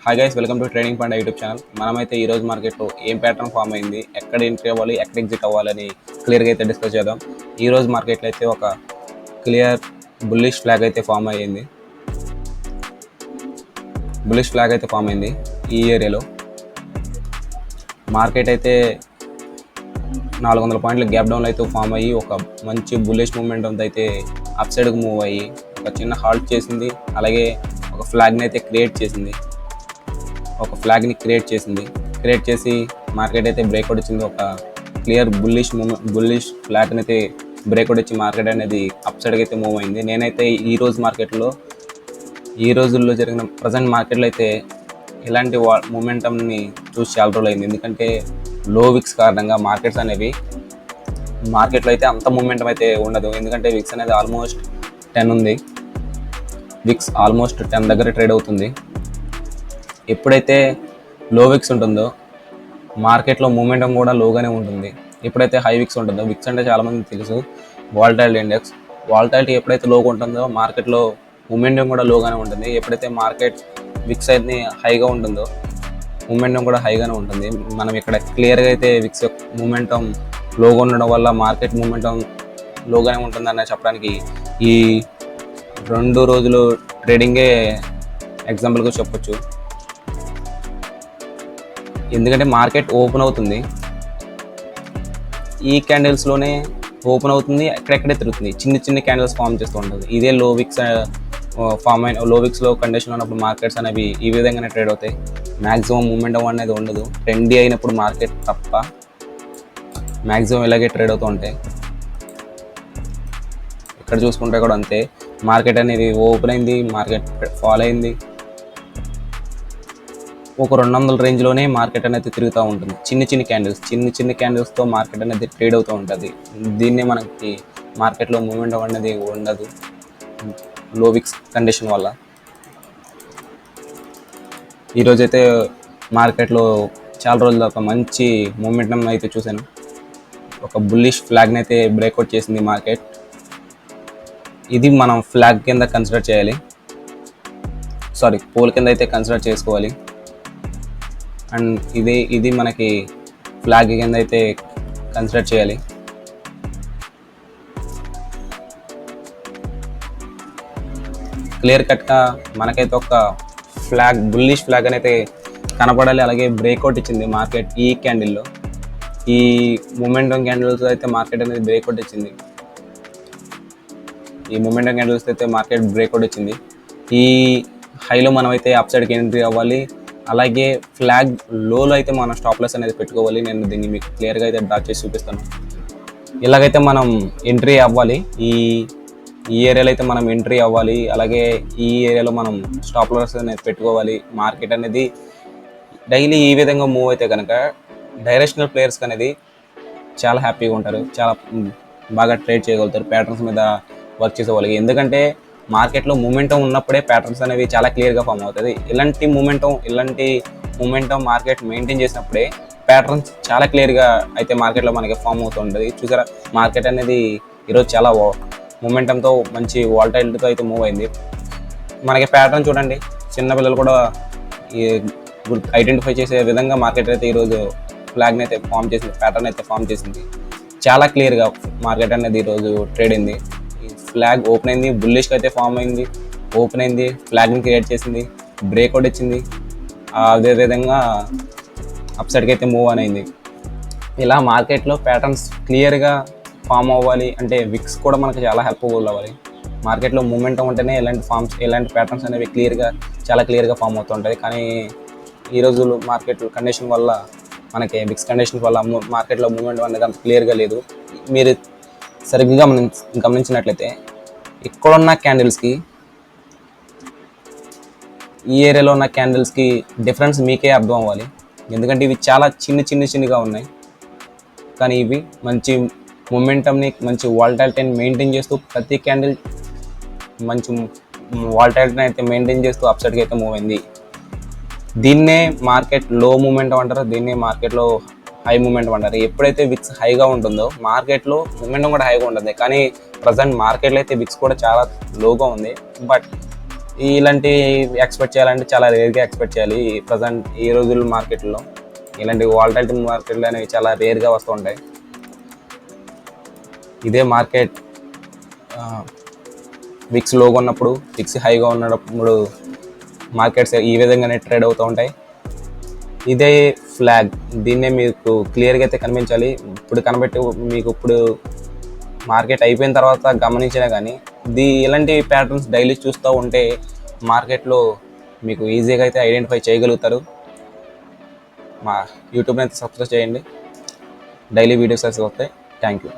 Hi guys, welcome to trading point YouTube channel. మనమైతే ఈ రోజు మార్కెట్లో ఏం ప్యాటర్న్ ఫామ్ అయింది, ఎక్కడ ఎంట్రీ అవ్వాలి, ఎక్కడ ఎగ్జిట్ అవ్వాలని క్లియర్గా అయితే డిస్కస్ చేద్దాం. ఈ రోజు మార్కెట్లో అయితే ఒక క్లియర్ బుల్లిష్ ఫ్లాగ్ అయితే ఫామ్ అయ్యింది. ఈ ఏరియాలో మార్కెట్ అయితే 400 పాయింట్ల గ్యాప్ డౌన్ అయితే ఫామ్ అయ్యి ఒక మంచి బుల్లిష్ మూమెంట్ అయితే అప్ సైడ్కి మూవ్ అయ్యి ఒక చిన్న హాల్ట్ చేసింది. అలాగే ఒక ఫ్లాగ్ని అయితే క్రియేట్ చేసి మార్కెట్ అయితే బ్రేక్అవుట్ వచ్చింది. ఒక క్లియర్ బుల్లిష్ ఫ్లాగ్ని అయితే బ్రేక్అవుట్ వచ్చి మార్కెట్ అనేది అప్ సైడ్కి అయితే మూవ్ అయింది. నేనైతే ఈ రోజుల్లో జరిగిన ప్రజెంట్ మార్కెట్లో అయితే ఇలాంటి మూమెంటంని చూసి చాలా రోజులు అయింది. ఎందుకంటే లో విక్స్ కారణంగా మార్కెట్లో అయితే అంత మూమెంటం అయితే ఉండదు. ఎందుకంటే విక్స్ అనేది ఆల్మోస్ట్ 10 ఉంది. విక్స్ ఆల్మోస్ట్ 10 దగ్గర ట్రేడ్ అవుతుంది. ఎప్పుడైతే లో విక్స్ ఉంటుందో మార్కెట్లో మూమెంటం కూడా లోగానే ఉంటుంది. ఎప్పుడైతే హై విక్స్ ఉంటుందో, విక్స్ అంటే చాలామంది తెలుసు వాలటైల్ ఇండెక్స్, వాలటైలిటీ ఎప్పుడైతే లోగా ఉంటుందో మార్కెట్లో మూమెంటం కూడా లోగానే ఉంటుంది. ఎప్పుడైతే మార్కెట్ విక్స్ అయితే హైగా ఉంటుందో మూమెంటం కూడా హైగానే ఉంటుంది. మనం ఇక్కడ క్లియర్గా అయితే విక్స్ మూమెంటం లోగా ఉండడం వల్ల మార్కెట్ మూమెంటం లోగానే ఉంటుందని చెప్పడానికి ఈ 2 రోజులు ట్రేడింగే ఎగ్జాంపుల్గా చెప్పొచ్చు. ఎందుకంటే మార్కెట్ ఓపెన్ అవుతుంది, ఈ క్యాండిల్స్లోనే ఓపెన్ అవుతుంది, ఎక్కడెక్కడే తిరుగుతుంది, చిన్న క్యాండిల్స్ ఫామ్ చేస్తూ ఉంటుంది. ఇదే లో విక్స్లో కండిషన్ ఉన్నప్పుడు మార్కెట్స్ అనేవి ఈ విధంగానే ట్రేడ్ అవుతాయి. మ్యాక్సిమం మూమెంటం అనేది ఉండదు. ట్రెండీ అయినప్పుడు మార్కెట్ తప్ప మ్యాక్సిమం ఇలాగే ట్రేడ్ అవుతూ ఉంటాయి. ఇక్కడ చూసుకుంటే కూడా అంతే. మార్కెట్ అనేది ఓపెన్ అయింది, మార్కెట్ ఫాల్ అయింది. ఒక 200 రేంజ్లోనే మార్కెట్ అనేది తిరుగుతూ ఉంటుంది. చిన్న క్యాండిల్స్తో మార్కెట్ అనేది ట్రేడ్ అవుతూ ఉంటుంది. దీన్నే మనకి మార్కెట్లో మూమెంటం అనేది ఉండదు లో విక్స్ కండిషన్ వల్ల. ఈరోజైతే మార్కెట్లో చాలా రోజుల తర్వాత మంచి మూమెంటం అయితే చూశాను. ఒక బుల్లిష్ ఫ్లాగ్ని అయితే బ్రేక్అవుట్ చేసింది మార్కెట్. ఇది మనం ఫ్లాగ్ కింద కన్సిడర్ చేయాలి, పోల్ కింద అయితే కన్సిడర్ చేసుకోవాలి. అండ్ ఇది మనకి ఫ్లాగ్ కింద అయితే కన్సిడర్ చేయాలి. క్లియర్ కట్గా మనకైతే ఒక బుల్లిష్ ఫ్లాగ్ అనేది కనపడాలి. అలాగే బ్రేక్అవుట్ ఇచ్చింది మార్కెట్ ఈ క్యాండిల్లో. ఈ మూమెంటం క్యాండిల్స్ అయితే మార్కెట్ అనేది బ్రేక్అవుట్ ఇచ్చింది. ఈ హైలో మనం అయితే అప్ సైడ్కి ఎంట్రీ అవ్వాలి. అలాగే ఫ్లాగ్ లోలో అయితే మనం స్టాప్ లాస్ అనేది పెట్టుకోవాలి. నేను దీన్ని మీకు క్లియర్గా అయితే డ్రా చేసి చూపిస్తాను. ఇలాగైతే మనం ఎంట్రీ అవ్వాలి. ఈ ఏరియాలో అయితే మనం ఎంట్రీ అవ్వాలి. అలాగే ఈ ఏరియాలో మనం స్టాప్ లాస్ అనేది పెట్టుకోవాలి. మార్కెట్ అనేది డైలీ ఈ విధంగా మూవ్ అయితే కనుక డైరెక్షనల్ ప్లేయర్స్కి అనేది చాలా హ్యాపీగా ఉంటారు, చాలా బాగా ట్రేడ్ చేయగలుగుతారు, ప్యాటర్న్స్ మీద వర్క్ చేసేవాళ్ళకి. ఎందుకంటే మార్కెట్లో మూమెంటం ఉన్నప్పుడే ప్యాటర్న్స్ అనేవి చాలా క్లియర్గా ఫామ్ అవుతుంది. ఇలాంటి మూమెంటం మార్కెట్ మెయింటైన్ చేసినప్పుడే ప్యాటర్న్స్ చాలా క్లియర్గా అయితే మార్కెట్లో మనకి ఫామ్ అవుతూ ఉంటుంది. చూసారా, మార్కెట్ అనేది ఈరోజు చాలా మూమెంటంతో మంచి వాలటైలిటీతో అయితే మూవ్ అయింది. మనకి ప్యాటర్న్ చూడండి, చిన్నపిల్లలు కూడా ఐడెంటిఫై చేసే విధంగా మార్కెట్ అయితే ఈరోజు ఫ్లాగ్ని అయితే ప్యాటర్న్ అయితే ఫామ్ చేసింది. చాలా క్లియర్గా మార్కెట్ అనేది ఈరోజు ట్రేడ్ అయింది. ఫ్లాగ్ ఓపెన్ అయింది, బుల్లిష్గా అయితే ఫామ్ అయింది, ఫ్లాగ్ని క్రియేట్ చేసింది, బ్రేక్అవుట్ ఇచ్చింది, అదేవిధంగా అప్ సైడ్కి అయితే మూవ్ అయింది. ఇలా మార్కెట్లో ప్యాటర్న్స్ క్లియర్గా ఫామ్ అవ్వాలి అంటే విక్స్ కూడా మనకి చాలా హెల్ప్ఫుల్ అవ్వాలి. మార్కెట్లో మూమెంటం ఉంటేనే ఇలాంటి ప్యాటర్న్స్ అనేవి చాలా క్లియర్గా ఫామ్ అవుతుంటాయి. కానీ ఈ రోజుల్లో మార్కెట్ కండిషన్ వల్ల మనకి విక్స్ కండిషన్ వల్ల మార్కెట్లో మూమెంటం అనేది అంత క్లియర్గా లేదు. మీరు సరిగ్గా గమనించినట్లయితే ఇక్కడున్న క్యాండిల్స్కి, ఈ ఏరియాలో ఉన్న క్యాండిల్స్కి డిఫరెన్స్ మీకే అర్థం అవ్వాలి. ఎందుకంటే ఇవి చాలా చిన్నగా ఉన్నాయి. కానీ ఇవి మంచి మూమెంటంని, మంచి వాలటైలిటీని మెయింటైన్ చేస్తూ ప్రతి క్యాండిల్ మంచి వాలటైలిటీని అయితే మెయింటైన్ చేస్తూ అప్ సైడ్కి అయితే మూవ్ అయింది. దీన్నే మార్కెట్ లో మూమెంటం అంటారు, దీన్నే మార్కెట్లో హై మూమెంటం అంటారు. ఎప్పుడైతే విక్స్ హైగా ఉంటుందో మార్కెట్లో మూమెంటం కూడా హైగా ఉంటుంది. కానీ ప్రజెంట్ మార్కెట్లో అయితే విక్స్ కూడా చాలా లోగా ఉంది. బట్ ఇలాంటి ఎక్స్పెక్ట్ చేయాలంటే చాలా రేర్గా ఎక్స్పెక్ట్ చేయాలి ప్రజెంట్ ఈ రోజుల మార్కెట్లో. ఇలాంటి వాలటైల్ మార్కెట్లు అనేవి చాలా రేర్గా వస్తూ ఉంటాయి. ఇదే మార్కెట్ విక్స్ లోగా ఉన్నప్పుడు, విక్స్ హైగా ఉన్నప్పుడు మార్కెట్స్ ఈ విధంగానే ట్రేడ్ అవుతూ ఉంటాయి. ఇదే ఫ్లాగ్, దీన్నే మీకు క్లియర్గా అయితే కనిపించాలి. ఇప్పుడు కనబెట్టి మీకు ఇప్పుడు మార్కెట్ అయిపోయిన తర్వాత గమనించినా కానీ ఇలాంటి ప్యాటర్న్స్ డైలీ చూస్తూ ఉంటే మార్కెట్లో మీకు ఈజీగా అయితే ఐడెంటిఫై చేయగలుగుతారు. మా యూట్యూబ్ని అయితే సబ్స్క్రైబ్ చేయండి, డైలీ వీడియోస్ అయితే వస్తాయి. Thank you.